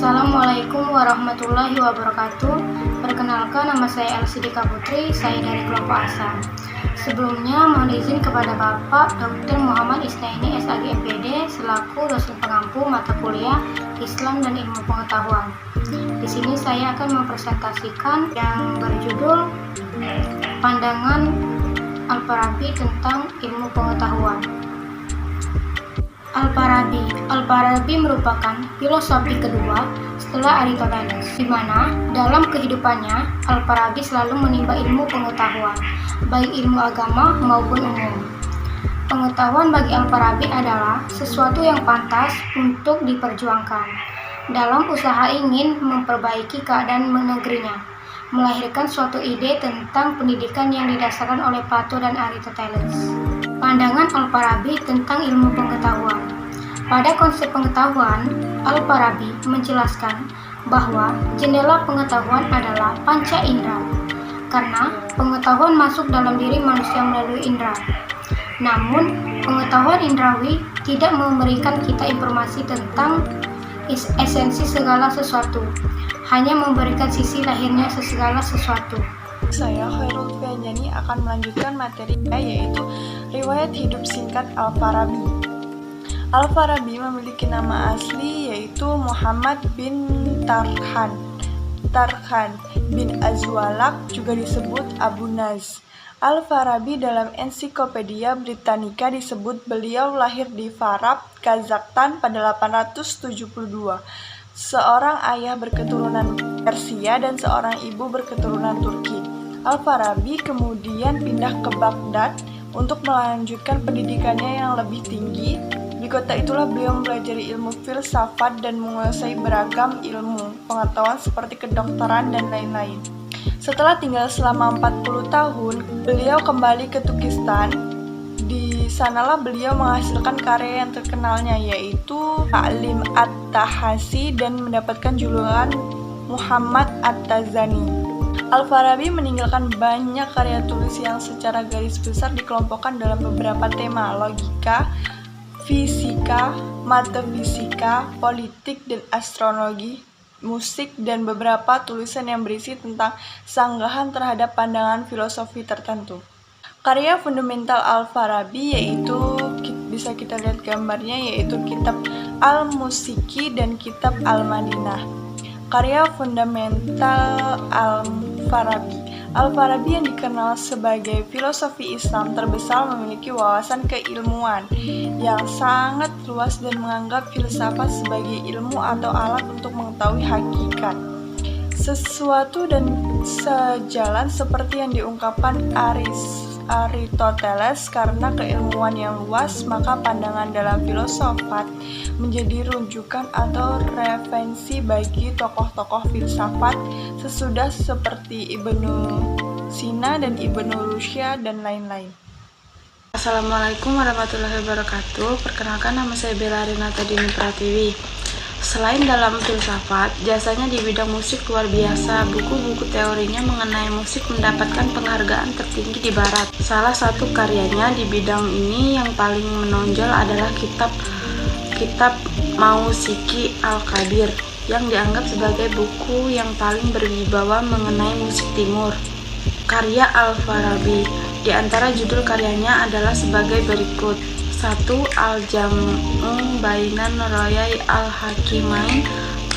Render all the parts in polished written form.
Assalamualaikum warahmatullahi wabarakatuh. Perkenalkan, nama saya Elsidika Putri, saya dari kelompok ASAN. Sebelumnya mohon izin kepada Bapak Dr. Muhammad Isnaini SAG MPD selaku dosen pengampu mata kuliah Islam dan Ilmu Pengetahuan. Di sini saya akan mempresentasikan yang berjudul Pandangan Al-Farabi tentang Ilmu Pengetahuan. Al-Farabi merupakan filosofi kedua setelah Aristoteles, di mana dalam kehidupannya Al-Farabi selalu menimba ilmu pengetahuan, baik ilmu agama maupun umum. Pengetahuan bagi Al-Farabi adalah sesuatu yang pantas untuk diperjuangkan dalam usaha ingin memperbaiki keadaan negerinya, melahirkan suatu ide tentang pendidikan yang didasarkan oleh Plato dan Aristoteles. Pandangan Al-Farabi tentang ilmu pengetahuan. Pada konsep pengetahuan, Al-Farabi menjelaskan bahwa jendela pengetahuan adalah panca indera, karena pengetahuan masuk dalam diri manusia melalui indera. Namun, pengetahuan indrawi tidak memberikan kita informasi tentang esensi segala sesuatu, hanya memberikan sisi lahirnya segala sesuatu. Saya Khairul Fianjani akan melanjutkan materi yaitu riwayat hidup singkat Al-Farabi. Al-Farabi memiliki nama asli yaitu Muhammad bin Tarkhan bin Azwalak, juga disebut Abu Naz. Al-Farabi dalam Ensiklopedia Britannica disebut beliau lahir di Farab, Kazakhstan pada 872. Seorang ayah berketurunan Persia dan seorang ibu berketurunan Turki. Al-Farabi kemudian pindah ke Baghdad untuk melanjutkan pendidikannya yang lebih tinggi. Di kota itulah beliau mempelajari ilmu filsafat dan menguasai beragam ilmu pengetahuan seperti kedokteran dan lain-lain. Setelah tinggal selama 40 tahun, beliau kembali ke Turkistan. Di sanalah beliau menghasilkan karya yang terkenalnya yaitu Ta'lim At-Tahasi dan mendapatkan julukan Muhammad At-Tazani. Al-Farabi meninggalkan banyak karya tulis yang secara garis besar dikelompokkan dalam beberapa tema: logika, fisika, metafisika, politik dan astronomi, musik, dan beberapa tulisan yang berisi tentang sanggahan terhadap pandangan filosofi tertentu. Karya fundamental Al-Farabi yaitu, bisa kita lihat gambarnya, yaitu kitab Al-Musiki dan kitab Al-Madinah. Karya fundamental Al-Farabi. Al-Farabi yang dikenal sebagai filosofi Islam terbesar memiliki wawasan keilmuan yang sangat luas dan menganggap filsafat sebagai ilmu atau alat untuk mengetahui hakikat sesuatu dan sejalan seperti yang diungkapkan Aristoteles. Karena keilmuan yang luas, maka pandangan dalam filsafat menjadi rujukan atau referensi bagi tokoh-tokoh filsafat sesudah seperti Ibnu Sina dan Ibnu Rushd dan lain-lain. Assalamualaikum warahmatullahi wabarakatuh. Perkenalkan, nama saya Bella Renata Dini Pratiwi. Selain dalam filsafat, jasanya di bidang musik luar biasa. Buku-buku teorinya mengenai musik mendapatkan penghargaan tertinggi di barat. Salah satu karyanya di bidang ini yang paling menonjol adalah kitab Mausiki Al-Kabir, yang dianggap sebagai buku yang paling berwibawa mengenai musik timur. Karya Al-Farabi, di antara judul karyanya adalah sebagai berikut: 1. Al-Jam'u Bainan Royai Al-Hakimain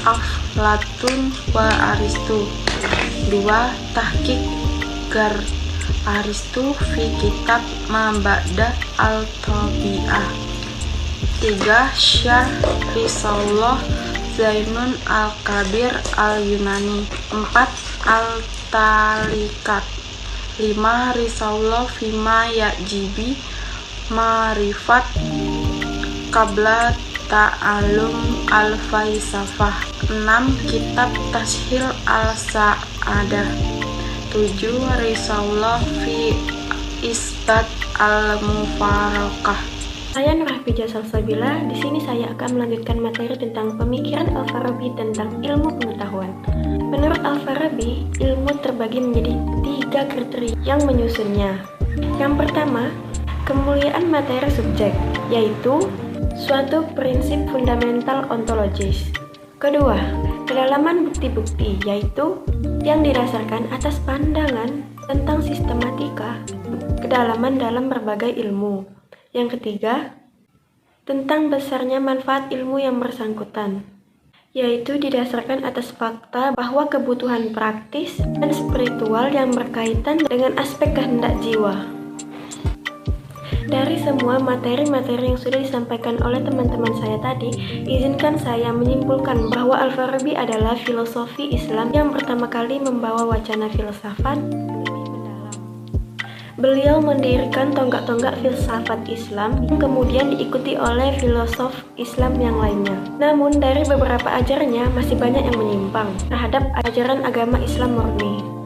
Aflatun wa Aristu. 2. Tahqiq Gar Aristu fi Kitab Mabada Al-Tabi'ah. 3. Syarh Risalah Zainun Al-Kabir Al-Yunani. 4. Al-Talikat. 5. Risalah Fima Yajibi Ma'rifat Qabla Ta'alum Al-Faisafah. 6. Kitab Tashil Al-Sa'adah. 7. Risalah fi Isbat Al-Mufarakah. Saya Nur Hafijah Salsabila. Di sini saya akan melanjutkan materi tentang pemikiran Al-Farabi tentang ilmu pengetahuan. Menurut Al-Farabi, ilmu terbagi menjadi 3 kriteria yang menyusunnya. Yang pertama, kemuliaan materi subjek, yaitu suatu prinsip fundamental ontologis. Kedua, Kedalaman bukti-bukti yaitu yang didasarkan atas pandangan tentang sistematika, kedalaman dalam berbagai ilmu. Yang ketiga, tentang besarnya manfaat ilmu yang bersangkutan, yaitu didasarkan atas fakta bahwa kebutuhan praktis dan spiritual yang berkaitan dengan aspek kehendak jiwa. Dari semua materi-materi yang sudah disampaikan oleh teman-teman saya tadi, izinkan saya menyimpulkan bahwa Al-Farabi adalah filosofi Islam yang pertama kali membawa wacana filsafat lebih mendalam. Beliau mendirikan tonggak-tonggak filsafat Islam yang kemudian diikuti oleh filosof Islam yang lainnya. Namun dari beberapa ajarannya masih banyak yang menyimpang terhadap ajaran agama Islam murni.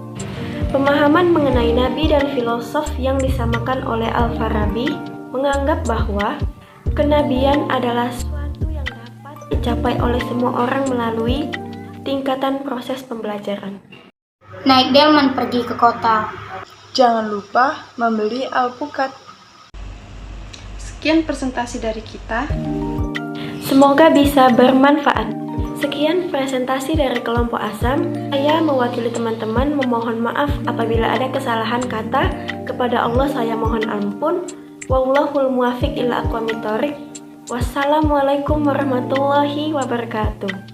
Pemahaman mengenai nabi dan filosof yang disamakan oleh Al-Farabi menganggap bahwa kenabian adalah sesuatu yang dapat dicapai oleh semua orang melalui tingkatan proses pembelajaran. Naik delman pergi ke kota. Jangan lupa membeli alpukat. Sekian presentasi dari kita. Semoga bisa bermanfaat. Sekian presentasi dari kelompok Asam. Saya mewakili teman-teman memohon maaf apabila ada kesalahan kata. Kepada Allah saya mohon ampun. Wallahul muwaffiq ila aqwamit thoriq. Wassalamualaikum warahmatullahi wabarakatuh.